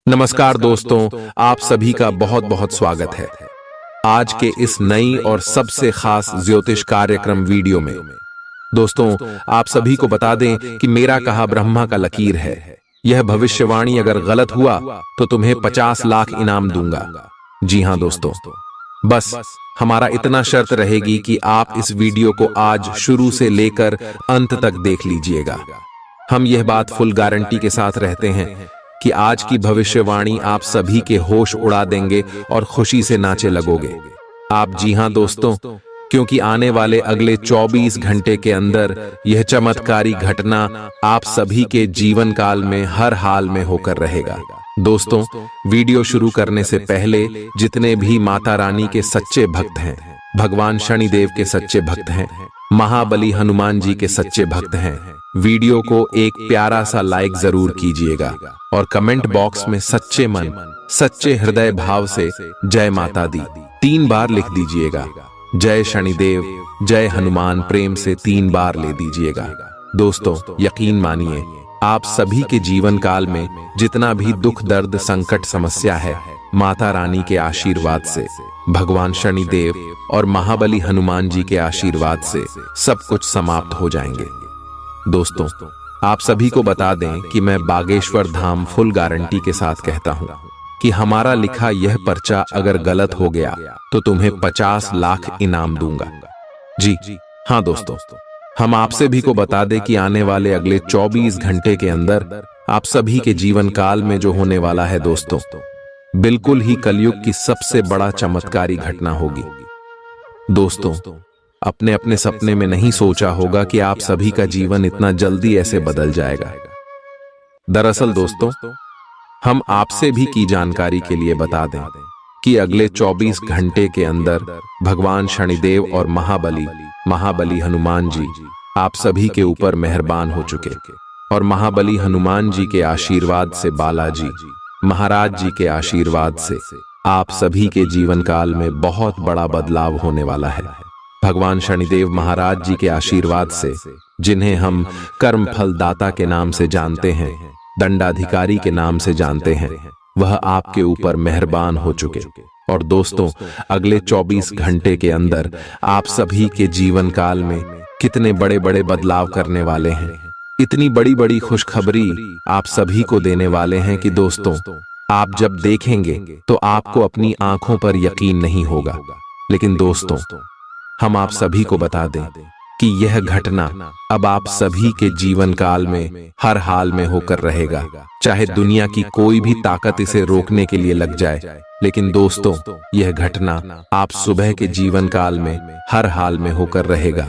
नमस्कार दोस्तों, आप सभी का बहुत बहुत स्वागत है आज के इस नई और सबसे खास ज्योतिष कार्यक्रम वीडियो में। दोस्तों, आप सभी को बता दें कि मेरा कहा ब्रह्मा का लकीर है। यह भविष्यवाणी अगर गलत हुआ तो तुम्हें 50 लाख इनाम दूंगा। जी हां दोस्तों, बस हमारा इतना शर्त रहेगी कि आप इस वीडियो को आज शुरू से लेकर अंत तक देख लीजिएगा। हम यह बात फुल गारंटी के साथ रहते हैं कि आज की भविष्यवाणी आप सभी के होश उड़ा देंगे और खुशी से नाचे लगोगे आप। जी हां दोस्तों, क्योंकि आने वाले अगले 24 घंटे के अंदर यह चमत्कारी घटना आप सभी के जीवन काल में हर हाल में होकर रहेगा। दोस्तों, वीडियो शुरू करने से पहले जितने भी माता रानी के सच्चे भक्त हैं, भगवान शनिदेव के सच्चे भक्त हैं, महाबली हनुमान जी के सच्चे भक्त हैं, वीडियो को एक प्यारा सा लाइक जरूर कीजिएगा और कमेंट बॉक्स में सच्चे मन सच्चे हृदय भाव से जय माता दी 3 बार लिख दीजिएगा। जय शनिदेव, जय हनुमान प्रेम से 3 बार ले दीजिएगा। दोस्तों, यकीन मानिए, आप सभी के जीवन काल में जितना भी दुख दर्द संकट समस्या है, माता रानी के आशीर्वाद से, भगवान शनिदेव और महाबली हनुमान जी के आशीर्वाद से सब कुछ समाप्त हो जाएंगे। दोस्तों, आप सभी को बता दें कि मैं बागेश्वर धाम फुल गारंटी के साथ कहता हूं कि हमारा लिखा यह पर्चा अगर गलत हो गया तो तुम्हें 50 लाख इनाम दूंगा। जी हां दोस्तों, हम आपसे भी को बता दें कि आने वाले अगले 24 घंटे के अंदर आप सभी के जीवन काल में जो होने वाला है दोस्तों, बिल्कुल ही कलयुग की सबसे बड़ा चमत्कारी घटना होगी। दोस्तों, अपने अपने सपने में नहीं सोचा होगा कि आप सभी का जीवन इतना जल्दी ऐसे बदल जाएगा। दरअसल दोस्तों, हम आपसे भी की जानकारी के लिए बता दें कि अगले 24 घंटे के अंदर भगवान शनिदेव और महाबली हनुमान जी आप सभी के ऊपर मेहरबान हो चुके और महाबली हनुमान जी के आशीर्वाद से, बालाजी महाराज जी के आशीर्वाद से आप सभी के जीवन काल में बहुत बड़ा बदलाव होने वाला है। भगवान शनिदेव महाराज जी के आशीर्वाद से, जिन्हें हम कर्म फल दाता के नाम से जानते हैं, दंडाधिकारी के नाम से जानते हैं, वह आपके ऊपर मेहरबान हो चुके और दोस्तों, अगले 24 घंटे के अंदर आप सभी के जीवन काल में कितने बड़े बड़े बदलाव करने वाले हैं। इतनी बड़ी बड़ी खुशखबरी आप सभी को देने वाले हैं कि दोस्तों, आप जब देखेंगे तो आपको अपनी आंखों पर यकीन नहीं होगा। लेकिन दोस्तों, हम आप सभी को बता दें कि यह घटना अब आप सभी के जीवन काल में हर हाल में होकर रहेगा, चाहे दुनिया की कोई भी ताकत इसे रोकने के लिए लग जाए। लेकिन दोस्तों, यह घटना आप सुबह के जीवन काल में हर हाल में होकर रहेगा।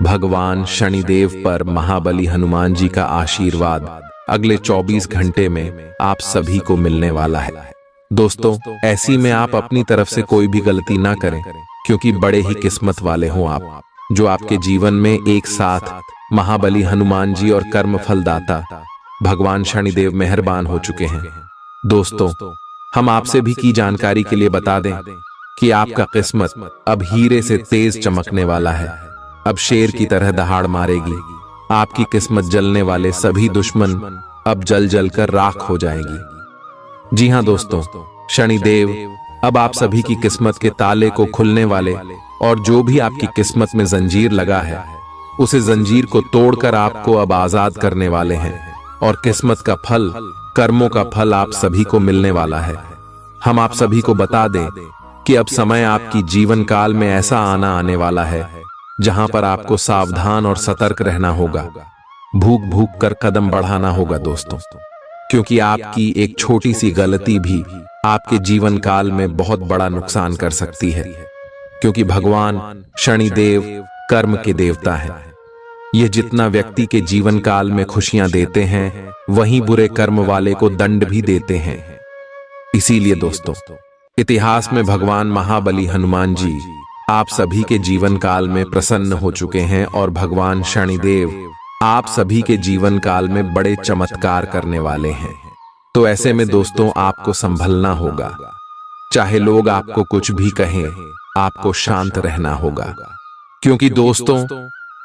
भगवान शनिदेव पर महाबली हनुमान जी का आशीर्वाद अगले 24 घंटे में आप सभी को मिलने वाला है। दोस्तों, ऐसी में आप अपनी तरफ से कोई भी गलती ना करें, क्योंकि बड़े ही किस्मत वाले हों आप, जो आपके जीवन में एक साथ महाबली हनुमान जी और कर्म फलदाता भगवान शनिदेव मेहरबान हो चुके हैं। दोस्तों, हम आपसे भी की जानकारी के लिए बता दें कि आपका किस्मत अब हीरे से तेज चमकने वाला है। अब शेर की तरह दहाड़ मारेगी। आपकी किस्मत जलने वाले सभी दुश्मन अब जल जल कर राख हो जाएंगी। जी हां दोस्तों, शनिदेव अब आप सभी की किस्मत के ताले को खुलने वाले और जो भी आपकी किस्मत में जंजीर लगा है, उसे जंजीर को तोड़कर आपको अब आजाद करने वाले हैं और किस्मत का फल, कर्मों का फल आप सभी को मिलने वाला है। हम आप सभी को बता दें कि अब समय आपकी जीवन काल में ऐसा आने वाला है जहां पर आपको सावधान और सतर्क रहना होगा, भूख भूख कर कदम बढ़ाना होगा दोस्तों, क्योंकि आपकी एक छोटी सी गलती भी आपके जीवन काल में बहुत बड़ा नुकसान कर सकती है। क्योंकि भगवान शनिदेव कर्म के देवता हैं। ये जितना व्यक्ति के जीवन काल में खुशियां देते हैं, वहीं बुरे कर्म वाले को दंड भी देते हैं। इसीलिए दोस्तों, इतिहास में भगवान महाबली हनुमान जी आप सभी के जीवन काल में प्रसन्न हो चुके हैं और भगवान शनिदेव आप सभी के जीवन काल में बड़े चमत्कार करने वाले हैं। तो ऐसे में दोस्तों, आपको संभलना होगा। चाहे लोग आपको कुछ भी कहें, आपको शांत रहना होगा, क्योंकि दोस्तों,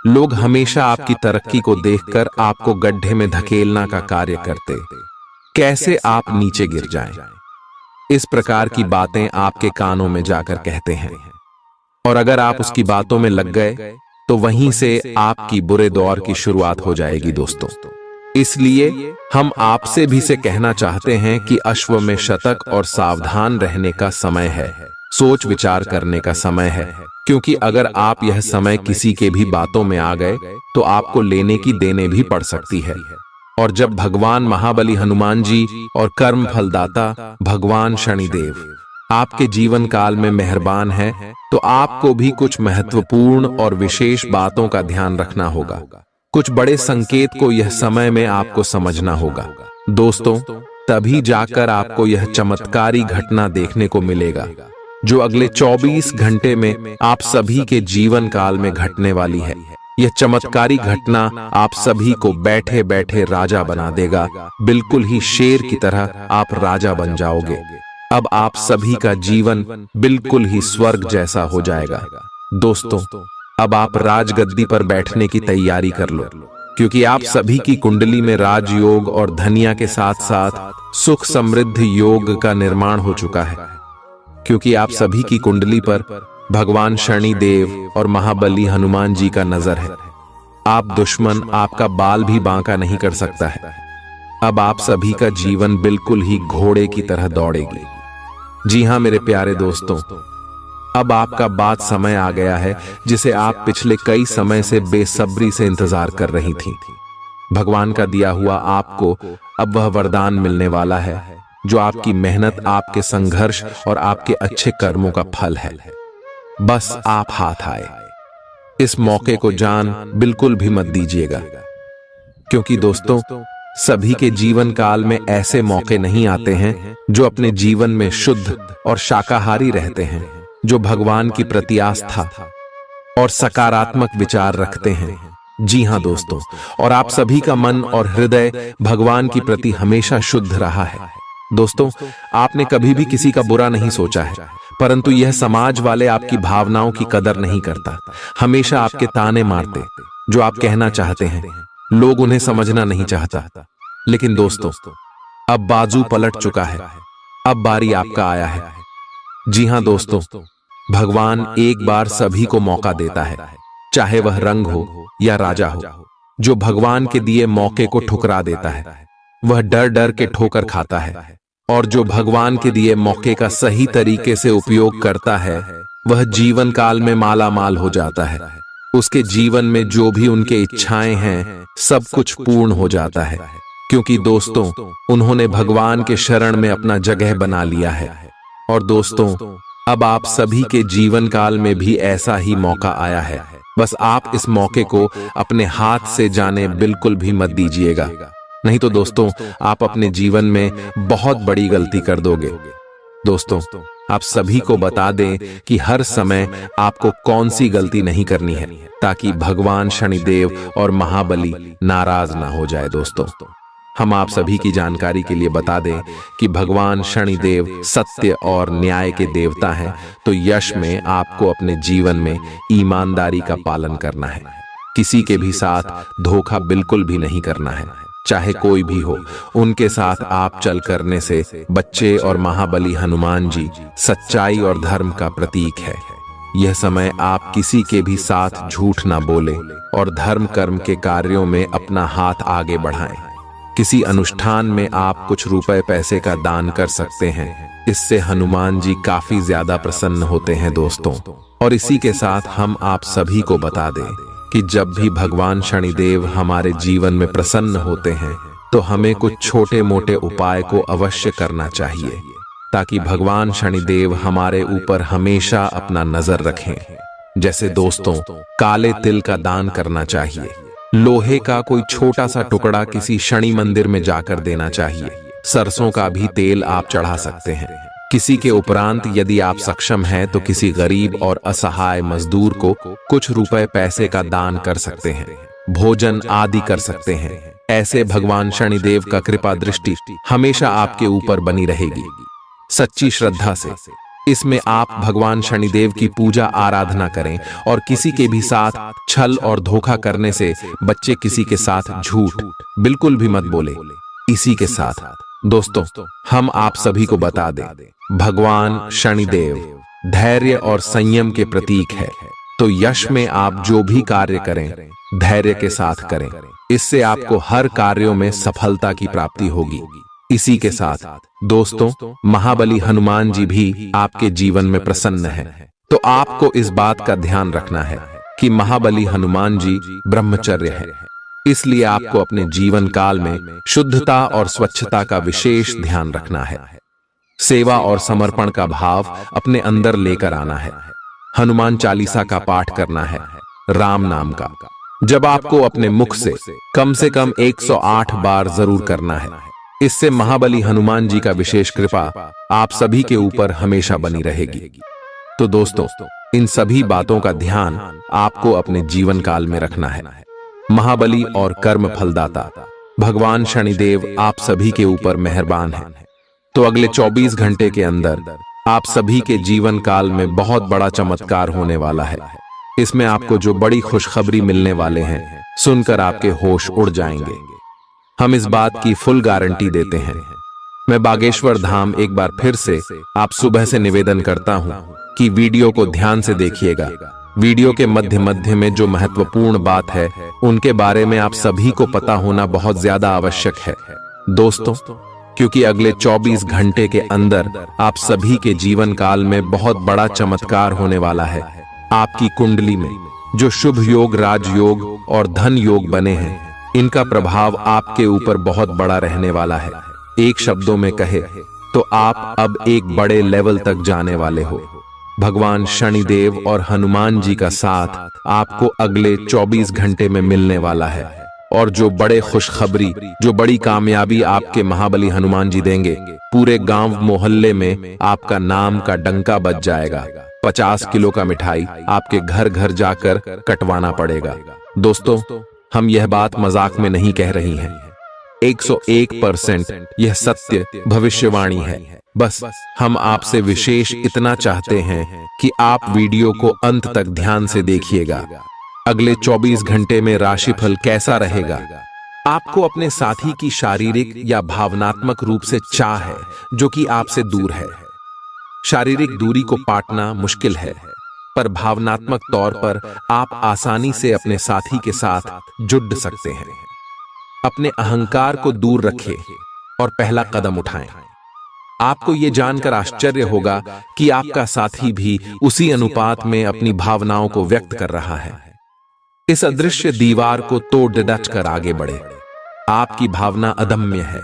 लोग हमेशा आपकी तरक्की को देखकर आपको गड्ढे में धकेलना का कार्य करते कैसे आप नीचे गिर जाएं। इस प्रकार की बातें आपके कानों में जाकर कहते हैं, और अगर आप उसकी बातों में लग गए तो वहीं से आपकी बुरे दौर की शुरुआत हो जाएगी दोस्तों। इसलिए हम आपसे भी से कहना चाहते हैं कि अश्व में शतक और सावधान रहने का समय है, सोच विचार करने का समय है, क्योंकि अगर आप यह समय किसी के भी बातों में आ गए तो आपको लेने की देने भी पड़ सकती है। और जब भगवान महाबली हनुमान जी और कर्म फलदाता भगवान शनिदेव आपके जीवन काल में मेहरबान है, तो आपको भी कुछ महत्वपूर्ण और विशेष बातों का ध्यान रखना होगा। कुछ बड़े संकेत को यह समय में आपको समझना होगा दोस्तों, तभी जाकर आपको यह चमत्कारी घटना देखने को मिलेगा जो अगले 24 घंटे में आप सभी के जीवन काल में घटने वाली है। यह चमत्कारी घटना आप सभी को बैठे बैठे राजा बना देगा, बिल्कुल ही शेर की तरह आप राजा बन जाओगे। अब आप सभी का जीवन बिल्कुल ही स्वर्ग जैसा हो जाएगा दोस्तों। अब आप राजगद्दी पर बैठने की तैयारी कर लो, क्योंकि आप सभी की कुंडली में राजयोग और धनिया के साथ साथ सुख समृद्ध योग का निर्माण हो चुका है, क्योंकि आप सभी की कुंडली पर भगवान शनिदेव और महाबली हनुमान जी का नजर है। आप दुश्मन आपका बाल भी बांका नहीं कर सकता है। अब आप सभी का जीवन बिल्कुल ही घोड़े की तरह दौड़ेगी। जी हां मेरे प्यारे दोस्तों, अब आपका बात समय आ गया है जिसे आप पिछले कई समय से बेसब्री से इंतजार कर रही थीं। भगवान का दिया हुआ आपको अब वह वरदान मिलने वाला है जो आपकी मेहनत, आपके संघर्ष और आपके अच्छे कर्मों का फल है। बस आप हाथ आए। इस मौके को जान बिल्कुल भी मत दीजिएगा, क्योंकि दोस्तों सभी के जीवन काल में ऐसे मौके नहीं आते हैं जो अपने जीवन में शुद्ध और शाकाहारी रहते हैं, जो भगवान की प्रति आस्था और सकारात्मक विचार रखते हैं। जी हां दोस्तों, और आप सभी का मन और हृदय भगवान की प्रति हमेशा शुद्ध रहा है। दोस्तों आपने कभी भी किसी का बुरा नहीं सोचा है, परंतु यह समाज वाले आपकी भावनाओं की कदर नहीं करता, हमेशा आपके ताने मारते। जो आप कहना चाहते हैं लोग उन्हें समझना नहीं चाहता। लेकिन दोस्तों अब बाजू पलट चुका है, अब बारी आपका आया है। जी हां दोस्तों, भगवान एक बार सभी को मौका देता है, चाहे वह रंग हो या राजा हो। जो भगवान के दिए मौके को ठुकरा देता है वह डर डर के ठोकर खाता है, और जो भगवान के दिए मौके का सही तरीके से उपयोग करता है वह जीवन काल में माला माल हो जाता है। उसके जीवन में जो भी उनके इच्छाएं हैं सब कुछ पूर्ण हो जाता है, क्योंकि दोस्तों उन्होंने भगवान के शरण में अपना जगह बना लिया है। और दोस्तों अब आप सभी के जीवन काल में भी ऐसा ही मौका आया है, बस आप इस मौके को अपने हाथ से जाने बिल्कुल भी मत दीजिएगा, नहीं तो दोस्तों आप अपने जीवन में बहुत बड़ी गलती कर दोगे। दोस्तों आप सभी को बता दें कि हर समय आपको कौन सी गलती नहीं करनी है, ताकि भगवान शनिदेव और महाबली नाराज ना हो जाए। दोस्तों हम आप सभी की जानकारी के लिए बता दें कि भगवान शनिदेव सत्य और न्याय के देवता हैं, तो यश में आपको अपने जीवन में ईमानदारी का पालन करना है। किसी के भी साथ धोखा बिल्कुल भी नहीं करना है, चाहे कोई भी हो। उनके साथ आप चल करने से बच्चे और महाबली हनुमान जी सच्चाई और धर्म का प्रतीक है। यह समय आप किसी के भी साथ झूठ ना बोले और धर्म कर्म के कार्यों में अपना हाथ आगे बढ़ाएं। किसी अनुष्ठान में आप कुछ रुपए पैसे का दान कर सकते हैं, इससे हनुमान जी काफी ज्यादा प्रसन्न होते हैं दोस्तों। और इसी के साथ हम आप सभी को बता दें कि जब भी भगवान शनिदेव हमारे जीवन में प्रसन्न होते हैं तो हमें कुछ छोटे मोटे उपाय को अवश्य करना चाहिए, ताकि भगवान शनिदेव हमारे ऊपर हमेशा अपना नजर रखें। जैसे दोस्तों काले तिल का दान करना चाहिए, लोहे का कोई छोटा सा टुकड़ा किसी शनि मंदिर में जाकर देना चाहिए, सरसों का भी तेल आप चढ़ा सकते हैं। किसी के उपरांत यदि आप सक्षम हैं तो किसी गरीब और असहाय मजदूर को कुछ रुपए पैसे का दान कर सकते हैं, भोजन आदि कर सकते हैं। ऐसे भगवान शनिदेव का कृपा दृष्टि हमेशा आपके ऊपर बनी रहेगी। सच्ची श्रद्धा से इसमें आप भगवान शनिदेव की पूजा आराधना करें, और किसी के भी साथ छल और धोखा करने से बच्चे किसी के साथ झूठ बिल्कुल भी मत बोले। इसी के साथ दोस्तों, हम आप सभी को बता दें, भगवान शनिदेव धैर्य और संयम के प्रतीक है। तो यश में आप जो भी कार्य करें, धैर्य के साथ करें। इससे आपको हर कार्यों में सफलता की प्राप्ति होगी। इसी के साथ दोस्तों, महाबली हनुमान जी भी आपके जीवन में प्रसन्न हैं। तो आपको इस बात का ध्यान रखना है कि महाबली हनुमान जी ब्रह्मचर्य है, इसलिए आपको अपने जीवन काल में शुद्धता और स्वच्छता का विशेष ध्यान रखना है। सेवा और समर्पण का भाव अपने अंदर लेकर आना है। हनुमान चालीसा का पाठ करना है, राम नाम का। जब आपको अपने मुख से कम 108 बार जरूर करना है। इससे महाबली हनुमान जी का विशेष कृपा आप सभी के ऊपर हमेशा बनी रहेगी। तो दोस्तों, इन सभी बातों का ध्यान आपको अपने जीवन काल में रखना है। महाबली और कर्म फलदाता भगवान शनिदेव आप सभी के ऊपर मेहरबान हैं। तो अगले 24 घंटे के अंदर आप सभी के जीवन काल में बहुत बड़ा चमत्कार होने वाला है। इसमें आपको जो बड़ी खुशखबरी मिलने वाले हैं, सुनकर आपके होश उड़ जाएंगे। हम इस बात की फुल गारंटी देते हैं। मैं बागेश्वर धाम एक बार फिर से आप सुबह से निवेदन करता हूं कि वीडियो को ध्यान से देखिएगा। वीडियो के मध्य मध्य में जो महत्वपूर्ण बात है, उनके बारे में आप सभी को पता होना बहुत ज्यादा आवश्यक है दोस्तों, क्योंकि अगले 24 घंटे के अंदर आप सभी के जीवन काल में बहुत बड़ा चमत्कार होने वाला है। आपकी कुंडली में जो शुभ योग, राजयोग और धन योग बने हैं, इनका प्रभाव आपके ऊपर बहुत बड़ा रहने वाला है। एक शब्दों में कहे तो आप अब एक बड़े लेवल तक जाने वाले हो। भगवान शनिदेव और हनुमान जी का साथ आपको अगले 24 घंटे में मिलने वाला है। और जो बड़े खुशखबरी, जो बड़ी कामयाबी आपके महाबली हनुमान जी देंगे, पूरे गांव मोहल्ले में आपका नाम का डंका बज जाएगा। 50 किलो का मिठाई आपके घर घर जाकर कटवाना पड़ेगा। दोस्तों, हम यह बात मजाक में नहीं कह रही हैं। 101% यह सत्य भविष्यवाणी है। बस हम आपसे विशेष इतना चाहते हैं कि आप वीडियो को अंत तक ध्यान से देखिएगा। अगले 24 घंटे में राशिफल कैसा रहेगा? आपको अपने साथी की शारीरिक या भावनात्मक रूप से चाह है, जो कि आपसे दूर है। शारीरिक दूरी को पाटना मुश्किल है, पर भावनात्मक तौर पर आप आसानी से अपने साथी के साथ जुड़ सकते हैं। अपने अहंकार को दूर रखें और पहला कदम उठाएं। आपको यह जानकर आश्चर्य होगा कि आपका साथी भी उसी अनुपात में अपनी भावनाओं को व्यक्त कर रहा है। इस अदृश्य दीवार को तोड़ डट कर आगे बढ़े। आपकी भावना अदम्य है,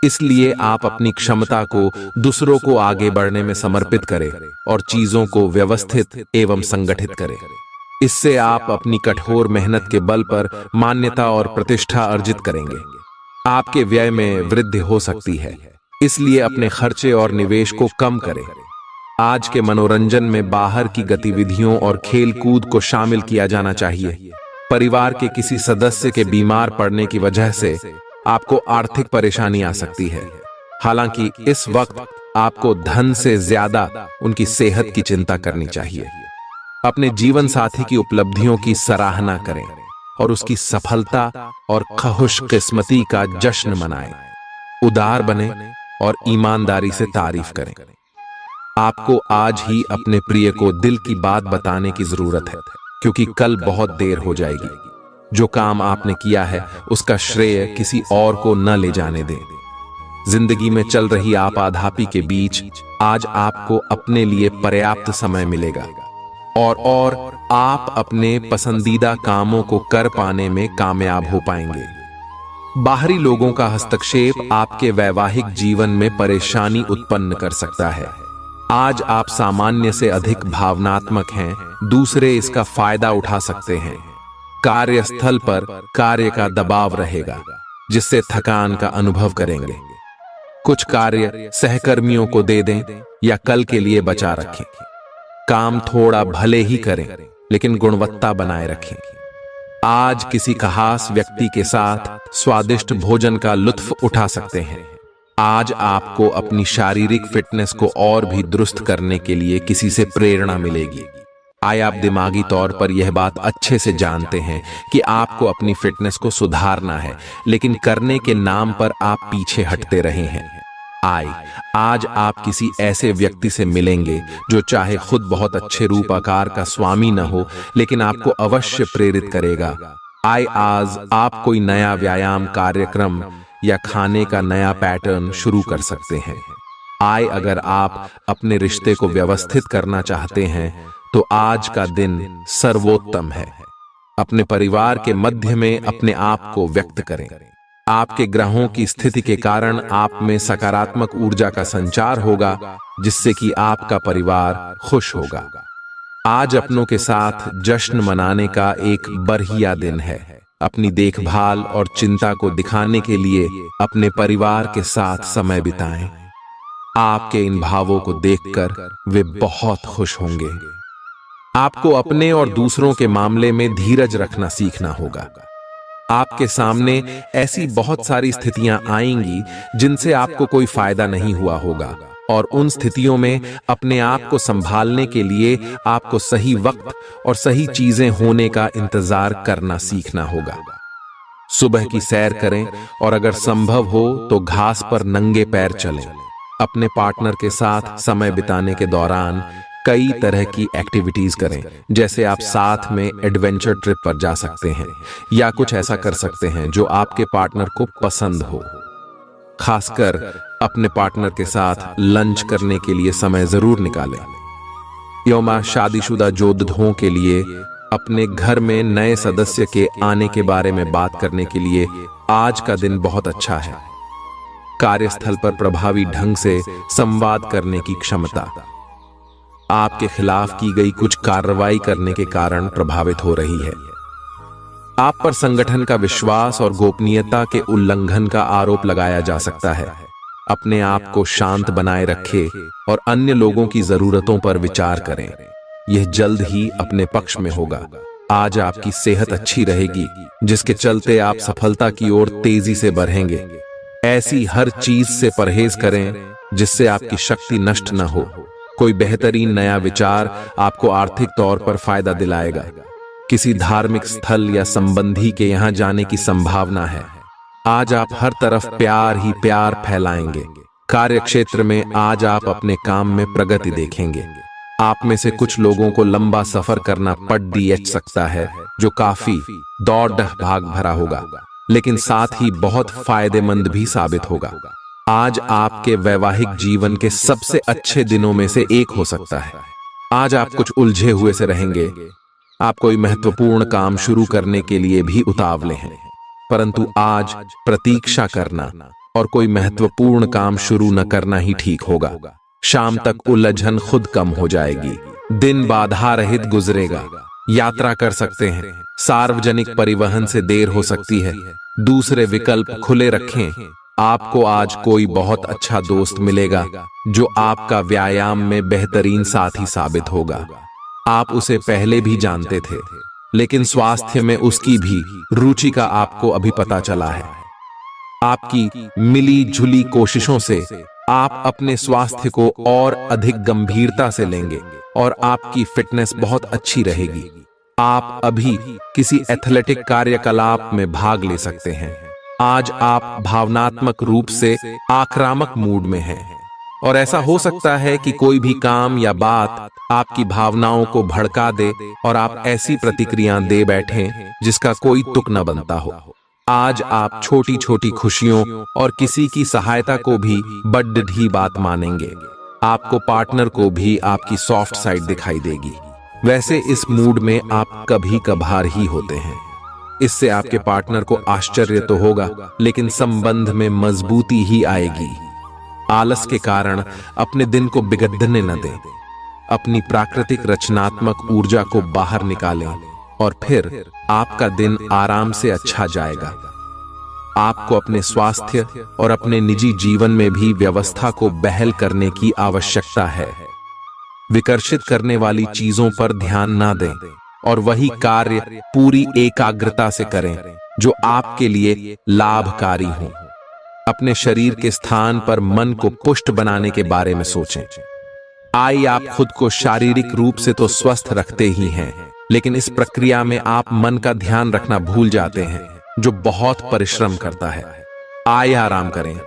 इसलिए आप अपनी क्षमता को दूसरों को आगे बढ़ने में समर्पित करें और चीजों को व्यवस्थित एवं संगठित करें। इससे आप अपनी कठोर मेहनत के बल पर मान्यता और प्रतिष्ठा अर्जित करेंगे। आपके व्यय में वृद्धि हो सकती है, इसलिए अपने खर्चे और निवेश को कम करें। आज के मनोरंजन में बाहर की गतिविधियों और खेल कूद को शामिल किया जाना चाहिए। परिवार के किसी सदस्य के बीमार पड़ने की वजह से आपको आर्थिक परेशानी आ सकती है। हालांकि इस वक्त आपको धन से ज्यादा उनकी सेहत की चिंता करनी चाहिए। अपने जीवन साथी की उपलब्धियों की सराहना करें और उसकी सफलता और खुशकिस्मती का जश्न मनाएं। उदार बने और ईमानदारी से तारीफ करें। आपको आज ही अपने प्रिय को दिल की बात बताने की जरूरत है, क्योंकि कल बहुत देर हो जाएगी। जो काम आपने किया है, उसका श्रेय किसी और को न ले जाने दें। जिंदगी में चल रही आपाधापी के बीच आज आपको अपने लिए पर्याप्त समय मिलेगा और आप अपने पसंदीदा कामों को कर पाने में कामयाब हो पाएंगे। बाहरी लोगों का हस्तक्षेप आपके वैवाहिक जीवन में परेशानी उत्पन्न कर सकता है। आज आप सामान्य से अधिक भावनात्मक हैं, दूसरे इसका फायदा उठा सकते हैं। कार्यस्थल पर कार्य का दबाव रहेगा, जिससे थकान का अनुभव करेंगे। कुछ कार्य सहकर्मियों को दे दें या कल के लिए बचा रखें। काम थोड़ा भले ही करें, लेकिन गुणवत्ता बनाए रखें। आज किसी खास व्यक्ति के साथ स्वादिष्ट भोजन का लुत्फ उठा सकते हैं। आज आपको अपनी शारीरिक फिटनेस को और भी दुरुस्त करने के लिए किसी से प्रेरणा मिलेगी। आप दिमागी तौर पर यह बात अच्छे से जानते हैं कि आपको अपनी फिटनेस को सुधारना है, लेकिन करने के नाम पर आप पीछे हटते रहे हैं। आज आप किसी ऐसे व्यक्ति से मिलेंगे जो चाहे खुद बहुत अच्छे रूप आकार का स्वामी न हो, लेकिन आपको अवश्य प्रेरित करेगा। आज आप कोई नया व्यायाम कार्यक्रम या खाने का नया पैटर्न शुरू कर सकते हैं। अगर आप अपने रिश्ते को व्यवस्थित करना चाहते हैं तो आज का दिन सर्वोत्तम है। अपने परिवार के मध्य में अपने आप को व्यक्त करें। आपके ग्रहों की स्थिति के कारण आप में सकारात्मक ऊर्जा का संचार होगा, जिससे कि आपका परिवार खुश होगा। आज अपनों के साथ जश्न मनाने का एक बढ़िया दिन है। अपनी देखभाल और चिंता को दिखाने के लिए अपने परिवार के साथ समय बिताएं। आपके इन भावों को देखकर वे बहुत खुश होंगे। आपको अपने और दूसरों के मामले में धीरज रखना सीखना होगा। आपके सामने ऐसी बहुत सारी स्थितियां आएंगी जिनसे आपको कोई फायदा नहीं हुआ होगा, और उन स्थितियों में अपने आप को संभालने के लिए आपको सही वक्त और सही चीजें होने का इंतजार करना सीखना होगा। सुबह की सैर करें और अगर संभव हो तो घास पर नंगे पैर चलें। अपने पार्टनर के साथ समय बिताने के दौरान कई तरह की एक्टिविटीज करें, जैसे आप साथ में एडवेंचर ट्रिप पर जा सकते हैं या कुछ ऐसा कर सकते हैं जो आपके पार्टनर को पसंद हो। खासकर अपने पार्टनर के साथ लंच करने के लिए समय जरूर निकालें। योमा शादीशुदा जोड़ों के लिए अपने घर में नए सदस्य के आने के बारे में बात करने के लिए आज का दिन बहुत अच्छा है। कार्यस्थल पर प्रभावी ढंग से संवाद करने की क्षमता आपके खिलाफ की गई कुछ कार्रवाई करने के कारण प्रभावित हो रही है। आप पर संगठन का विश्वास और गोपनीयता के उल्लंघन का आरोप लगाया जा सकता है। अपने आप को शांत बनाए रखें और अन्य लोगों की जरूरतों पर विचार करें। यह जल्द ही अपने पक्ष में होगा। आज आपकी सेहत अच्छी रहेगी, जिसके चलते आप सफलता की ओर तेजी से बढ़ेंगे। ऐसी हर चीज से परहेज करें जिससे आपकी शक्ति नष्ट न हो। कोई बेहतरीन नया विचार आपको आर्थिक तौर पर फायदा दिलाएगा। किसी धार्मिक स्थल या संबंधी के यहां जाने की संभावना है। आज आप हर तरफ प्यार ही प्यार फैलाएंगे। कार्यक्षेत्र में आज आप अपने काम में प्रगति देखेंगे। आप में से कुछ लोगों को लंबा सफर करना पड़ सकता है, जो काफी दौड़ भाग भरा होगा, लेकिन साथ ही बहुत फायदेमंद भी साबित होगा। आज आपके वैवाहिक जीवन के सबसे अच्छे दिनों में से एक हो सकता है। आज आप कुछ उलझे हुए से रहेंगे। आप कोई महत्वपूर्ण काम शुरू करने के लिए भी उतावले हैं, परंतु आज प्रतीक्षा करना और कोई महत्वपूर्ण काम शुरू न करना ही ठीक होगा। शाम तक उलझन खुद कम हो जाएगी। दिन बाधा रहित गुजरेगा। यात्रा कर सकते हैं। सार्वजनिक परिवहन से देर हो सकती है। दूसरे विकल्प खुले रखें। आपको आज कोई बहुत अच्छा दोस्त मिलेगा जो आपका व्यायाम में बेहतरीन साथी साबित होगा। आप उसे पहले भी जानते थे, लेकिन स्वास्थ्य में उसकी भी रुचि का आपको अभी पता चला है। आपकी मिली जुली कोशिशों से आप अपने स्वास्थ्य को और अधिक गंभीरता से लेंगे और आपकी फिटनेस बहुत अच्छी रहेगी। आप अभी किसी एथलेटिक कार्यकलाप में भाग ले सकते हैं। आज आप भावनात्मक रूप से आक्रामक मूड में हैं और ऐसा हो सकता है कि कोई भी काम या बात आपकी भावनाओं को भड़का दे और आप ऐसी प्रतिक्रिया दे बैठें जिसका कोई तुक न बनता हो। आज आप छोटी छोटी खुशियों और किसी की सहायता को भी बड़ी बात मानेंगे। आपको पार्टनर को भी आपकी सॉफ्ट साइड दिखाई देगी। वैसे इस मूड में आप कभी कभार ही होते हैं। इससे आपके पार्टनर को आश्चर्य तो होगा, लेकिन संबंध में मजबूती ही आएगी। आलस के कारण अपने दिन को बिगड़ने न दें। अपनी प्राकृतिक रचनात्मक ऊर्जा को बाहर निकालें और फिर आपका दिन आराम से अच्छा जाएगा। आपको अपने स्वास्थ्य और अपने निजी जीवन में भी व्यवस्था को बहाल करने की आवश्यकता है। विकर्षित करने वाली चीजों पर ध्यान ना दें और वही कार्य पूरी एकाग्रता से करें जो आपके लिए लाभकारी हो। अपने शरीर के स्थान पर मन को पुष्ट बनाने के बारे में सोचें। आप खुद को शारीरिक रूप से तो स्वस्थ रखते ही हैं, लेकिन इस प्रक्रिया में आप मन का ध्यान रखना भूल जाते हैं, जो बहुत परिश्रम करता है। आराम करें,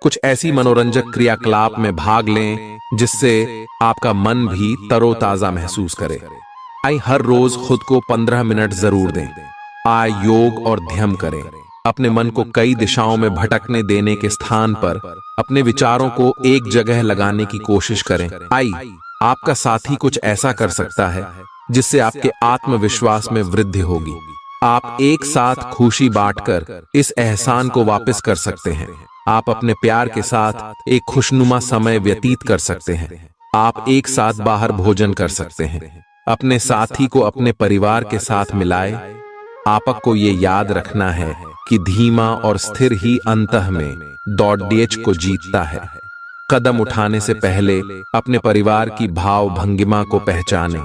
कुछ ऐसी मनोरंजक क्रियाकलाप में भाग लें जिससे आपका मन भी तरोताजा महसूस करे। आई हर रोज खुद को 15 मिनट जरूर दें। आय योग और ध्यान करें। अपने मन को कई दिशाओं में भटकने देने के स्थान पर अपने विचारों को एक जगह लगाने की कोशिश करें। आई आपका साथी कुछ ऐसा कर सकता है जिससे आपके आत्मविश्वास में वृद्धि होगी। आप एक साथ खुशी बांटकर इस एहसान को वापस कर सकते हैं। आप अपने प्यार के साथ एक खुशनुमा समय व्यतीत कर सकते हैं। आप एक साथ बाहर भोजन कर सकते हैं। अपने साथी को अपने परिवार के साथ मिलाए। आपको ये याद रखना है कि धीमा और स्थिर ही अंतः में दौड़ को जीतता है। कदम उठाने से पहले अपने परिवार की भाव भंगिमा को पहचानें।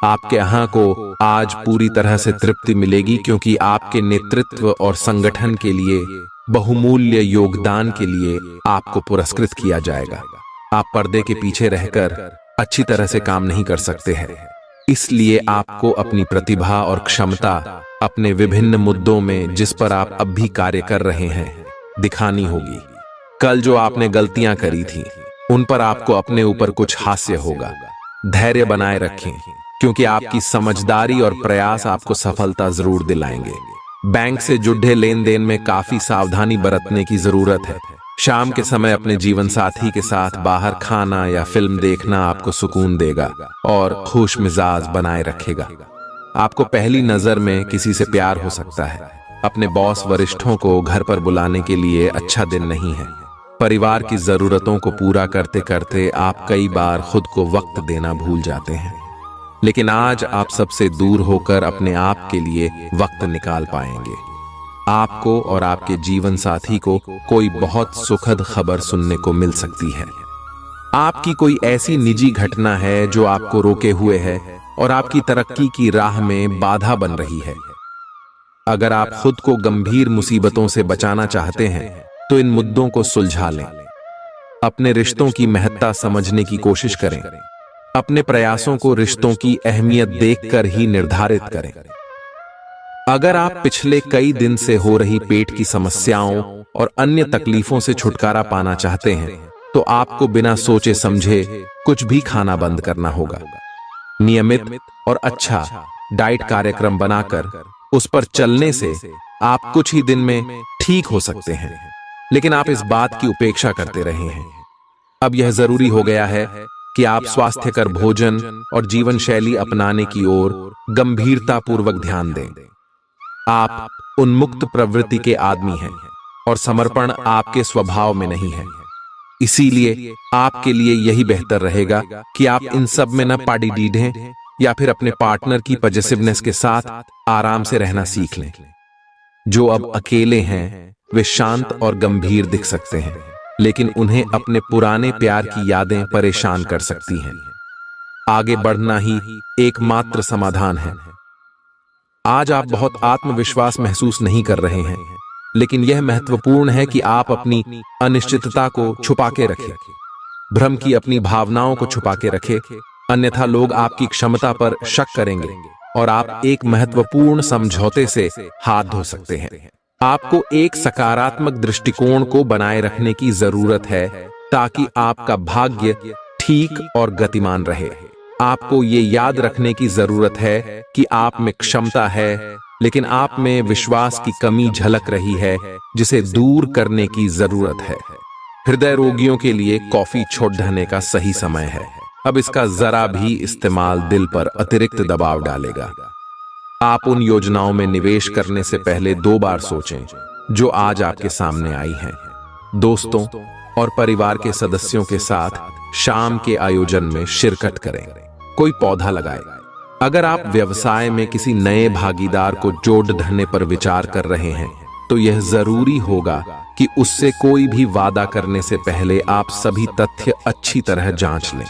आपके यहाँ को आज पूरी तरह से तृप्ति मिलेगी क्योंकि आपके नेतृत्व और संगठन के लिए बहुमूल्य योगदान के लिए आपको पुरस्कृत किया जाएगा। आप पर्दे के पीछे रहकर अच्छी तरह से काम नहीं कर सकते हैं, इसलिए आपको अपनी प्रतिभा और क्षमता अपने विभिन्न मुद्दों में जिस पर आप अब भी कार्य कर रहे हैं दिखानी होगी। कल जो आपने गलतियां करी थी उन पर आपको अपने ऊपर कुछ हास्य होगा। धैर्य बनाए रखें क्योंकि आपकी समझदारी और प्रयास आपको सफलता जरूर दिलाएंगे। बैंक से जुड़े लेन देन में काफी सावधानी बरतने की जरूरत है। शाम के समय अपने जीवन साथी के साथ बाहर खाना या फिल्म देखना आपको सुकून देगा और खुश मिजाज बनाए रखेगा। आपको पहली नजर में किसी से प्यार हो सकता है। अपने बॉस वरिष्ठों को घर पर बुलाने के लिए अच्छा दिन नहीं है। परिवार की जरूरतों को पूरा करते करते आप कई बार खुद को वक्त देना भूल जाते हैं, लेकिन आज आप सबसे दूर होकर अपने आप के लिए वक्त निकाल पाएंगे। आपको और आपके जीवन साथी को कोई बहुत सुखद खबर सुनने को मिल सकती है। आपकी कोई ऐसी निजी घटना है जो आपको रोके हुए है और आपकी तरक्की की राह में बाधा बन रही है। अगर आप खुद को गंभीर मुसीबतों से बचाना चाहते हैं तो इन मुद्दों को सुलझा लें। अपने रिश्तों की महत्ता समझने की कोशिश करें। अपने प्रयासों को रिश्तों की अहमियत देखकर ही निर्धारित करें। अगर आप पिछले कई दिन से हो रही पेट की समस्याओं और अन्य तकलीफों से छुटकारा पाना चाहते हैं तो आपको बिना सोचे समझे कुछ भी खाना बंद करना होगा। नियमित और अच्छा डाइट कार्यक्रम बनाकर उस पर चलने से आप कुछ ही दिन में ठीक हो सकते हैं, लेकिन आप इस बात की उपेक्षा करते रहे हैं। अब यह जरूरी हो गया है कि आप स्वास्थ्यकर भोजन और जीवन शैली अपनाने की ओर गंभीरतापूर्वक ध्यान दें। आप उन्मुक्त प्रवृत्ति के आदमी हैं और समर्पण आपके स्वभाव में नहीं है। इसीलिए आपके लिए यही बेहतर रहेगा कि आप इन सब में न पाड़ी डीढ़ें या फिर अपने पार्टनर की पॉजिटिवनेस के साथ आराम से रहना सीख लें। जो अब अकेले हैं वे शांत और गंभीर दिख सकते हैं, लेकिन उन्हें अपने पुराने प्यार की यादें परेशान कर सकती हैं। आगे बढ़ना ही एकमात्र समाधान है। आज आप बहुत आत्मविश्वास महसूस नहीं कर रहे हैं, लेकिन यह महत्वपूर्ण है कि आप अपनी अनिश्चितता को छुपा के रखें। भ्रम की अपनी भावनाओं को छुपा के रखें, अन्यथा लोग आपकी क्षमता पर शक करेंगे और आप एक महत्वपूर्ण समझौते से हाथ धो सकते हैं। आपको एक सकारात्मक दृष्टिकोण को बनाए रखने की जरूरत है ताकि आपका भाग्य ठीक और गतिमान रहे। आपको ये याद रखने की जरूरत है कि आप में क्षमता है, लेकिन आप में विश्वास की कमी झलक रही है जिसे दूर करने की जरूरत है। हृदय रोगियों के लिए कॉफी छोड़ देने का सही समय है। अब इसका जरा भी इस्तेमाल दिल पर अतिरिक्त दबाव डालेगा। आप उन योजनाओं में निवेश करने से पहले 2 बार सोचें जो आज आपके सामने आई हैं। दोस्तों और परिवार के सदस्यों के साथ शाम के आयोजन में शिरकत करें। कोई पौधा लगाएं। अगर आप व्यवसाय में किसी नए भागीदार को जोड़ धरने पर विचार कर रहे हैं तो यह जरूरी होगा कि उससे कोई भी वादा करने से पहले आप सभी तथ्य अच्छी तरह जांच लें।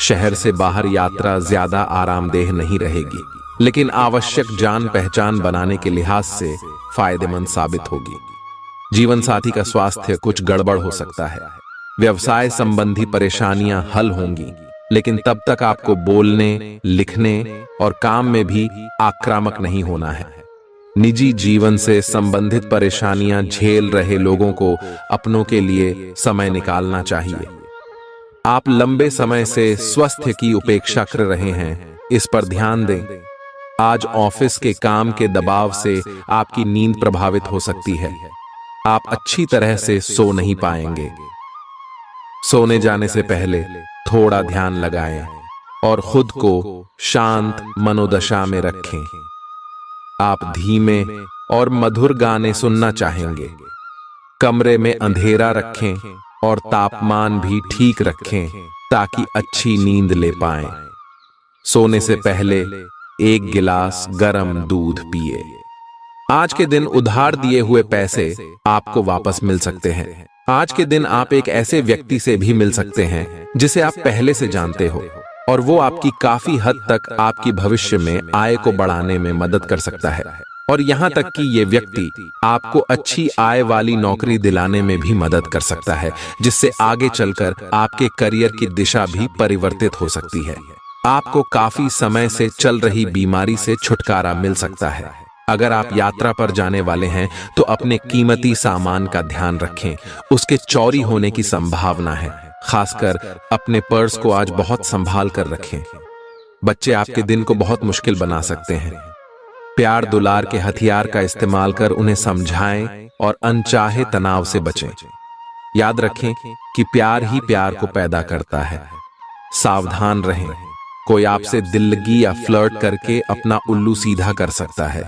शहर से बाहर यात्रा ज्यादा आरामदेह नहीं रहेगी, लेकिन आवश्यक जान पहचान बनाने के लिहाज से फायदेमंद साबित होगी। जीवन साथी का स्वास्थ्य कुछ गड़बड़ हो सकता है। व्यवसाय संबंधी परेशानियां हल होंगी, लेकिन तब तक आपको बोलने, लिखने और काम में भी आक्रामक नहीं होना है। निजी जीवन से संबंधित परेशानियां झेल रहे लोगों को अपनों के लिए समय निकालना चाहिए। आप लंबे समय से स्वास्थ्य की उपेक्षा कर रहे हैं, इस पर ध्यान दें। आज ऑफिस के काम के दबाव से आपकी नींद प्रभावित हो सकती है। आप अच्छी तरह से सो नहीं पाएंगे। सोने जाने से पहले थोड़ा ध्यान लगाएं और खुद को शांत मनोदशा में रखें। आप धीमे और मधुर गाने सुनना चाहेंगे। कमरे में अंधेरा रखें और तापमान भी ठीक रखें ताकि अच्छी नींद ले पाएं। सोने से पहले 1 गिलास गर्म दूध पिए। आज के दिन उधार दिए हुए पैसे आपको वापस मिल सकते हैं। आज के दिन आप एक ऐसे व्यक्ति से भी मिल सकते हैं जिसे आप पहले से जानते हो और वो आपकी काफी हद तक आपकी भविष्य में आय को बढ़ाने में मदद कर सकता है। और यहाँ तक कि ये व्यक्ति आपको अच्छी आय वाली नौकरी दिलाने में भी मदद कर सकता है, जिससे आगे चलकर आपके करियर की दिशा भी परिवर्तित हो सकती है। आपको काफी समय से चल रही बीमारी से छुटकारा मिल सकता है। अगर आप यात्रा पर जाने वाले हैं तो अपने कीमती सामान का ध्यान रखें, उसके चोरी होने की संभावना है। खासकर अपने पर्स को आज बहुत संभाल कर रखें। बच्चे आपके दिन को बहुत मुश्किल बना सकते हैं। प्यार दुलार के हथियार का इस्तेमाल कर उन्हें समझाएं और अनचाहे तनाव से बचें। याद रखें कि प्यार ही प्यार को पैदा करता है। सावधान रहें, कोई आपसे दिल्लगी या फ्लर्ट करके अपना उल्लू सीधा कर सकता है।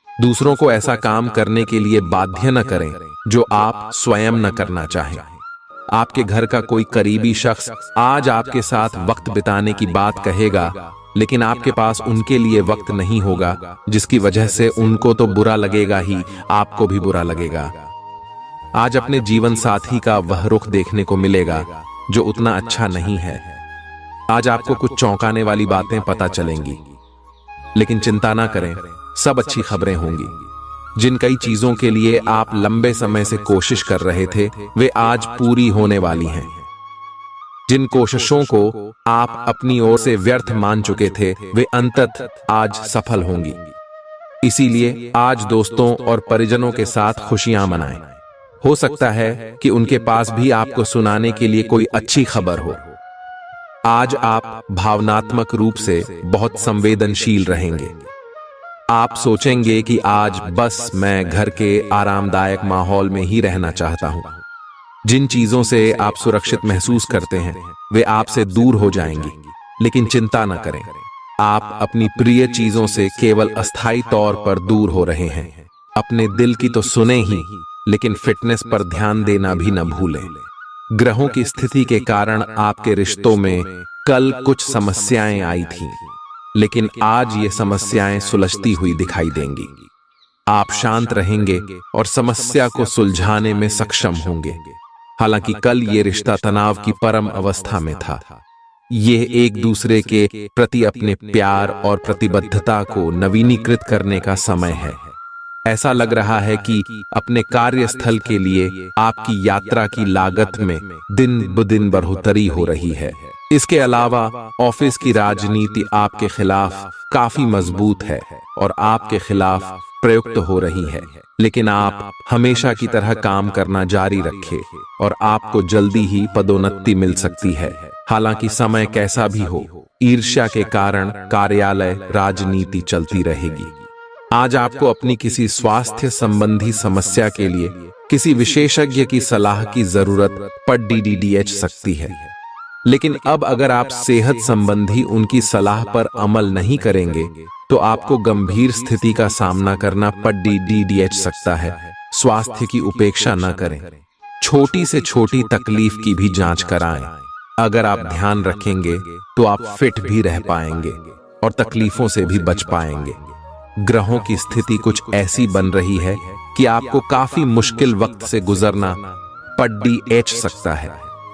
दूसरों को ऐसा काम करने के लिए बाध्य न करें जो आप स्वयं न करना चाहें। आपके घर का कोई करीबी शख्स आज आपके साथ वक्त बिताने की बात कहेगा, लेकिन आपके पास उनके लिए वक्त नहीं होगा, जिसकी वजह से उनको तो बुरा लगेगा ही, आपको भी बुरा लगेगा। आज अपने जीवन साथी का वह रुख देखने को मिलेगा जो उतना अच्छा नहीं है। आज आपको कुछ चौंकाने वाली बातें पता चलेंगी, लेकिन चिंता ना करें, सब अच्छी खबरें होंगी। जिन कई चीजों के लिए आप लंबे समय से कोशिश कर रहे थे, वे आज पूरी होने वाली हैं। जिन कोशिशों को आप अपनी ओर से व्यर्थ मान चुके थे, वे अंततः आज सफल होंगी। इसीलिए आज दोस्तों और परिजनों के साथ खुशियां मनाएं। हो सकता है कि उनके पास भी आपको सुनाने के लिए कोई अच्छी खबर हो। आज आप भावनात्मक रूप से बहुत संवेदनशील रहेंगे। आप सोचेंगे कि आज बस मैं घर के आरामदायक माहौल में ही रहना चाहता हूं। जिन चीजों से आप सुरक्षित महसूस करते हैं, वे आपसे दूर हो जाएंगी, लेकिन चिंता न करें, आप अपनी प्रिय चीजों से केवल अस्थायी तौर पर दूर हो रहे हैं। अपने दिल की तो सुने ही, लेकिन फिटनेस पर ध्यान देना भी न भूलें। ग्रहों की स्थिति के कारण आपके रिश्तों में कल कुछ समस्याएं आई थीं, लेकिन आज ये समस्याएं सुलझती हुई दिखाई देंगी। आप शांत रहेंगे और समस्या को सुलझाने में सक्षम होंगे। हालांकि कल ये रिश्ता तनाव की परम अवस्था में था। ये एक दूसरे के प्रति अपने प्यार और प्रतिबद्धता को नवीनीकृत करने का समय है। ऐसा लग रहा है कि अपने कार्यस्थल के लिए आपकी यात्रा की लागत में दिन ब दिन बढ़ोतरी हो रही है। इसके अलावा ऑफिस की राजनीति आपके खिलाफ काफी मजबूत है और आपके खिलाफ प्रयुक्त हो रही है, लेकिन आप हमेशा की तरह काम करना जारी रखें और आपको जल्दी ही पदोन्नति मिल सकती है। हालांकि समय कैसा भी हो, ईर्ष्या के कारण कार्यालय राजनीति चलती रहेगी। आज आपको अपनी किसी स्वास्थ्य संबंधी समस्या के लिए किसी विशेषज्ञ की सलाह की जरूरत पड़ DDDH सकती है, लेकिन अब अगर आप सेहत संबंधी उनकी सलाह पर अमल नहीं करेंगे तो आपको गंभीर स्थिति का सामना करना पड़ DDDH सकता है। स्वास्थ्य की उपेक्षा न करें, छोटी से छोटी तकलीफ की भी जांच कराएं। अगर आप ध्यान रखेंगे तो आप फिट भी रह पाएंगे और तकलीफों से भी बच पाएंगे। ग्रहों की स्थिति कुछ ऐसी बन रही है कि आपको काफी मुश्किल वक्त से गुजरना पड़ DH सकता है,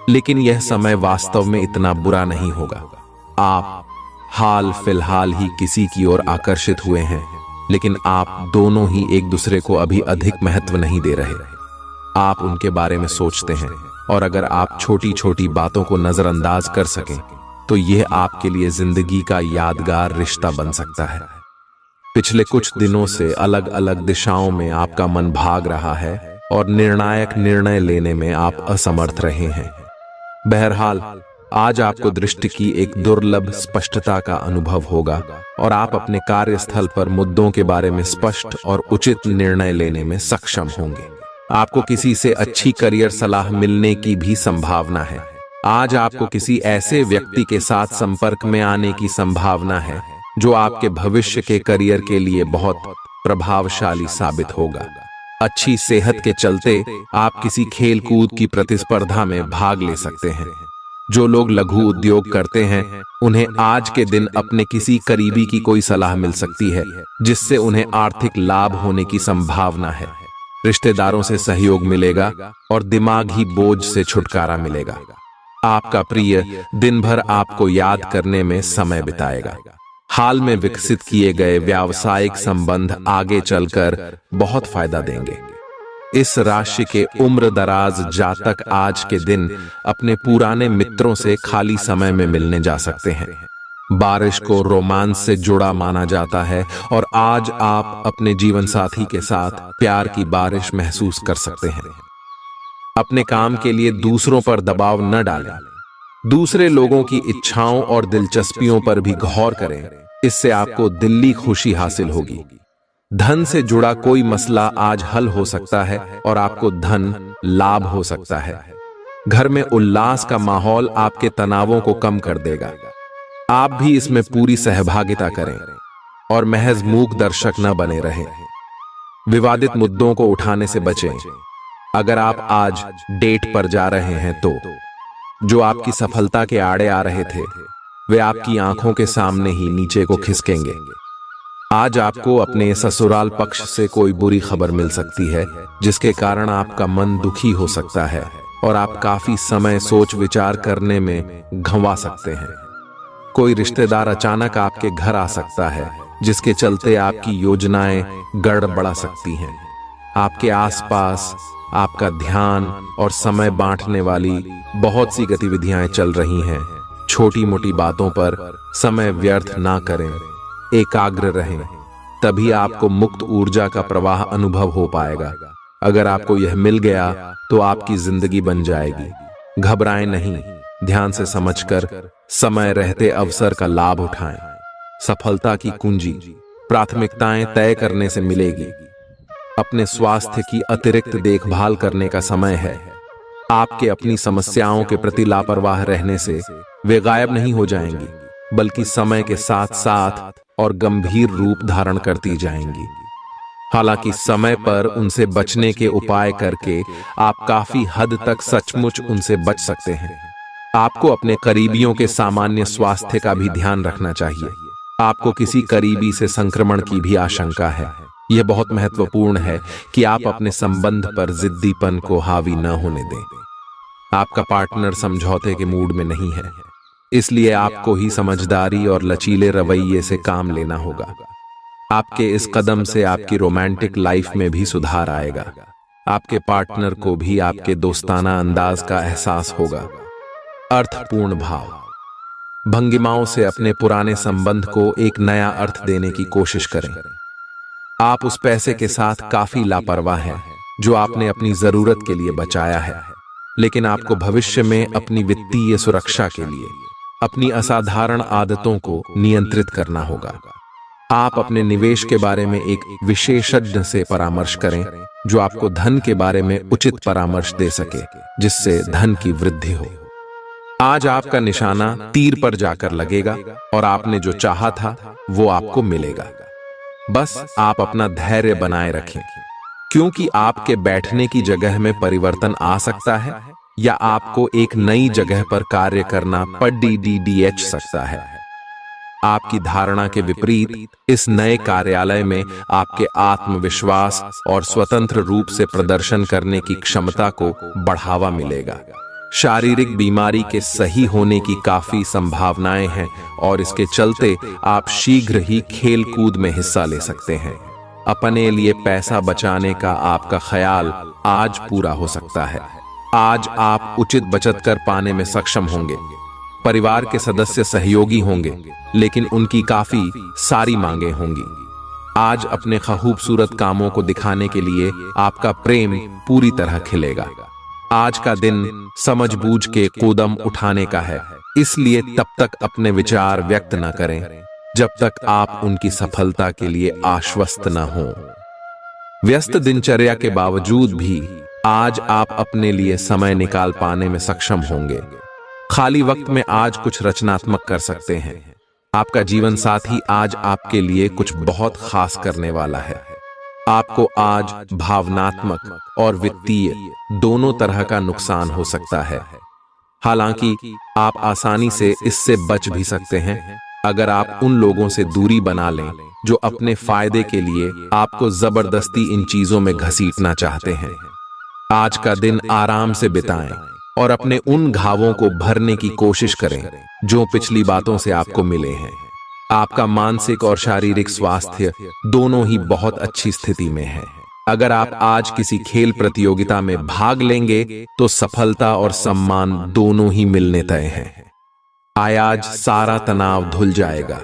लेकिन यह समय वास्तव में इतना बुरा नहीं होगा। आप हाल फिलहाल ही किसी की ओर आकर्षित हुए हैं, लेकिन आप दोनों ही एक दूसरे को अभी अधिक महत्व नहीं दे रहे। आप उनके बारे में सोचते हैं और अगर आप छोटी छोटी बातों को नजरअंदाज कर सकें तो यह आपके लिए जिंदगी का यादगार रिश्ता बन सकता है। पिछले कुछ दिनों से अलग अलग दिशाओं में आपका मन भाग रहा है और निर्णायक निर्णय लेने में आप असमर्थ रहे हैं। बहरहाल, आज आपको दृष्टि की एक दुर्लभ स्पष्टता का अनुभव होगा और आप अपने कार्यस्थल पर मुद्दों के बारे में स्पष्ट और उचित निर्णय लेने में सक्षम होंगे। आपको किसी से अच्छी करियर सलाह मिलने की भी संभावना है। आज आपको किसी ऐसे व्यक्ति के साथ संपर्क में आने की संभावना है जो आपके भविष्य के करियर के लिए बहुत प्रभावशाली साबित होगा। अच्छी सेहत के चलते आप किसी खेल कूद की प्रतिस्पर्धा में भाग ले सकते हैं। जो लोग लघु उद्योग करते हैं, उन्हें आज के दिन अपने किसी करीबी की कोई सलाह मिल सकती है जिससे उन्हें आर्थिक लाभ होने की संभावना है। रिश्तेदारों से सहयोग मिलेगा और दिमागी बोझ से छुटकारा मिलेगा। आपका प्रिय दिन भर आपको याद करने में समय बिताएगा। हाल में विकसित किए गए व्यावसायिक संबंध आगे चलकर बहुत फायदा देंगे। इस राशि के उम्र दराज जातक आज के दिन अपने पुराने मित्रों से खाली समय में मिलने जा सकते हैं। बारिश को रोमांस से जुड़ा माना जाता है और आज आप अपने जीवन साथी के साथ प्यार की बारिश महसूस कर सकते हैं। अपने काम के लिए दूसरों पर दबाव न डालें। दूसरे लोगों की इच्छाओं और दिलचस्पियों पर भी गौर करें। इससे आपको दिल्ली खुशी हासिल होगी। धन से जुड़ा कोई मसला आज हल हो सकता है और आपको धन लाभ हो सकता है। घर में उल्लास का माहौल आपके तनावों को कम कर देगा। आप भी इसमें पूरी सहभागिता करें और महज मूक दर्शक न बने रहें। विवादित मुद्दों को उठाने से बचें। अगर आप आज डेट पर जा रहे हैं तो जो आपकी सफलता के आड़े आ रहे थे, वे आपकी आंखों के सामने ही नीचे को खिसकेंगे। आज आपको अपने ससुराल पक्ष से कोई बुरी खबर मिल सकती है जिसके कारण आपका मन दुखी हो सकता है और आप काफी समय सोच विचार करने में घंवा सकते हैं। कोई रिश्तेदार अचानक आपके घर आ सकता है जिसके चलते आपकी योजनाएं गड़बड़ा सकती हैं। आपके आसपास आपका ध्यान और समय बांटने वाली बहुत सी गतिविधियां चल रही हैं। छोटी मोटी बातों पर समय व्यर्थ ना करें, एकाग्र रहें, तभी आपको मुक्त ऊर्जा का प्रवाह अनुभव हो पाएगा। अगर आपको यह मिल गया तो आपकी जिंदगी बन जाएगी। घबराएं नहीं, ध्यान से समझकर समय रहते अवसर का लाभ उठाएं। सफलता की कुंजी प्राथमिकताएं तय करने से मिलेगी। अपने स्वास्थ्य की अतिरिक्त देखभाल करने का समय है। आपके अपनी समस्याओं के प्रति लापरवाह रहने से वे गायब नहीं हो जाएंगी, बल्कि समय के साथ साथ और गंभीर रूप धारण करती जाएंगी। हालांकि समय पर उनसे बचने के उपाय करके आप काफी हद तक सचमुच उनसे बच सकते हैं। आपको अपने करीबियों के सामान्य स्वास्थ्य का भी ध्यान रखना चाहिए। आपको किसी करीबी से संक्रमण की भी आशंका है। यह बहुत महत्वपूर्ण है कि आप अपने संबंध पर जिद्दीपन को हावी न होने दें। आपका पार्टनर समझौते के मूड में नहीं है, इसलिए आपको ही समझदारी और लचीले रवैये से काम लेना होगा। आपके इस कदम से आपकी रोमांटिक लाइफ में भी सुधार आएगा। आपके पार्टनर को भी आपके दोस्ताना अंदाज का एहसास होगा। अर्थपूर्ण भाव भंगिमाओं से अपने पुराने संबंध को एक नया अर्थ देने की कोशिश करें। आप उस पैसे के साथ काफी लापरवाह हैं जो आपने अपनी जरूरत के लिए बचाया है, लेकिन आपको भविष्य में अपनी वित्तीय सुरक्षा के लिए अपनी असाधारण आदतों को नियंत्रित करना होगा। आप अपने निवेश के बारे में एक विशेषज्ञ से परामर्श करें जो आपको धन के बारे में उचित परामर्श दे सके, जिससे धन की वृद्धि हो। आज आपका निशाना तीर पर जाकर लगेगा और आपने जो चाहा था वो आपको मिलेगा। बस आप अपना धैर्य बनाए रखें, क्योंकि आपके बैठने की जगह में परिवर्तन आ सकता है या आपको एक नई जगह पर कार्य करना पड़ सकता है। आपकी धारणा के विपरीत इस नए कार्यालय में आपके आत्मविश्वास और स्वतंत्र रूप से प्रदर्शन करने की क्षमता को बढ़ावा मिलेगा। शारीरिक बीमारी के सही होने की काफी संभावनाएं हैं और इसके चलते आप शीघ्र ही खेल कूद में हिस्सा ले सकते हैं। अपने लिए पैसा बचाने का आपका ख्याल आज पूरा हो सकता है। आज आप उचित बचत कर पाने में सक्षम होंगे। परिवार के सदस्य सहयोगी होंगे, लेकिन उनकी काफी सारी मांगे होंगी। आज अपने खूबसूरत कामों को दिखाने के लिए आपका प्रेम पूरी तरह खिलेगा। आज का दिन समझबूझ के कदम उठाने का है, इसलिए तब तक अपने विचार व्यक्त न करें जब तक आप उनकी सफलता के लिए आश्वस्त न हो। व्यस्त दिनचर्या के बावजूद भी आज आप अपने लिए समय निकाल पाने में सक्षम होंगे। खाली वक्त में आज कुछ रचनात्मक कर सकते हैं। आपका जीवन साथी आज आपके लिए कुछ बहुत खास करने वाला है। आपको आज भावनात्मक और वित्तीय दोनों तरह का नुकसान हो सकता है। हालांकि आप आसानी से इससे बच भी सकते हैं अगर आप उन लोगों से दूरी बना लें जो अपने फायदे के लिए आपको जबरदस्ती इन चीजों में घसीटना चाहते हैं। आज का दिन आराम से बिताएं और अपने उन घावों को भरने की कोशिश करें जो पिछली बातों से आपको मिले हैं। आपका मानसिक और शारीरिक स्वास्थ्य दोनों ही बहुत अच्छी स्थिति में है। अगर आप आज किसी खेल प्रतियोगिता में भाग लेंगे तो सफलता और सम्मान दोनों ही मिलने तय हैं। आज सारा तनाव धुल जाएगा।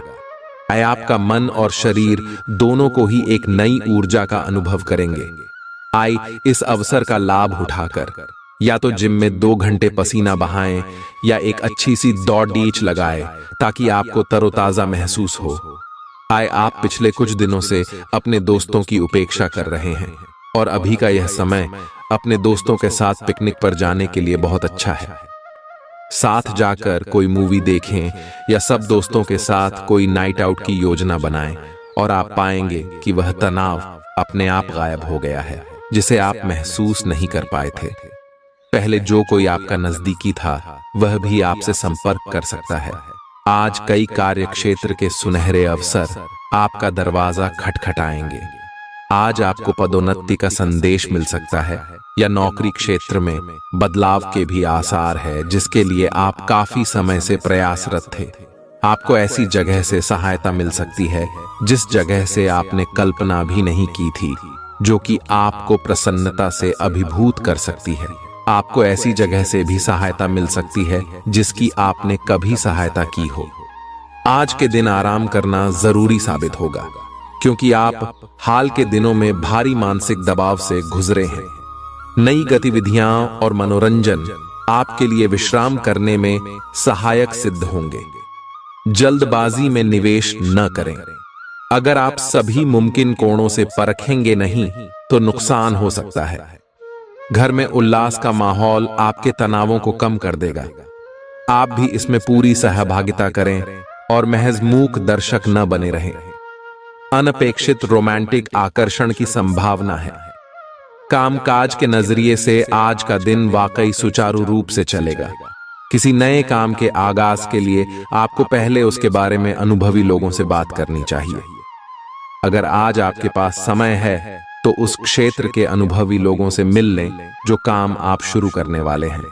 आपका मन और शरीर दोनों को ही एक नई ऊर्जा का अनुभव करेंगे। इस अवसर का लाभ उठाकर या तो जिम में 2 घंटे पसीना बहाएं या एक अच्छी सी दौड़ डीच लगाएं ताकि आपको तरोताजा महसूस हो। आप पिछले कुछ दिनों से अपने दोस्तों की उपेक्षा कर रहे हैं और अभी का यह समय अपने दोस्तों के साथ पिकनिक पर जाने के लिए बहुत अच्छा है। साथ जाकर कोई मूवी देखें या सब दोस्तों के साथ कोई नाइट आउट की योजना बनाएं और आप पाएंगे कि वह तनाव अपने आप गायब हो गया है जिसे आप महसूस नहीं कर पाए थे। पहले जो कोई आपका नजदीकी था वह भी आपसे संपर्क कर सकता है। आज कई कार्य क्षेत्र के सुनहरे अवसर आपका दरवाजा खटखटाएंगे। आज आपको पदोन्नति का संदेश मिल सकता है या नौकरी क्षेत्र में बदलाव के भी आसार है जिसके लिए आप काफी समय से प्रयासरत थे। आपको ऐसी जगह से सहायता मिल सकती है जिस जगह से आपने कल्पना भी नहीं की थी, जो कि आपको प्रसन्नता से अभिभूत कर सकती है। आपको ऐसी जगह से भी सहायता मिल सकती है जिसकी आपने कभी सहायता की हो। आज के दिन आराम करना जरूरी साबित होगा क्योंकि आप हाल के दिनों में भारी मानसिक दबाव से गुजरे हैं। नई गतिविधियां और मनोरंजन आपके लिए विश्राम करने में सहायक सिद्ध होंगे। जल्दबाजी में निवेश न करें। अगर आप सभी मुमकिन कोणों से परखेंगे नहीं तो नुकसान हो सकता है। घर में उल्लास का माहौल आपके तनावों को कम कर देगा। आप भी इसमें पूरी सहभागिता करें और महज मूक दर्शक न बने रहें। अनपेक्षित रोमांटिक आकर्षण की संभावना है। कामकाज के नजरिए से आज का दिन वाकई सुचारू रूप से चलेगा। किसी नए काम के आगाज के लिए आपको पहले उसके बारे में अनुभवी लोगों से बात करनी चाहिए। अगर आज आपके पास समय है तो उस क्षेत्र के अनुभवी लोगों से मिल लें जो काम आप शुरू करने वाले हैं।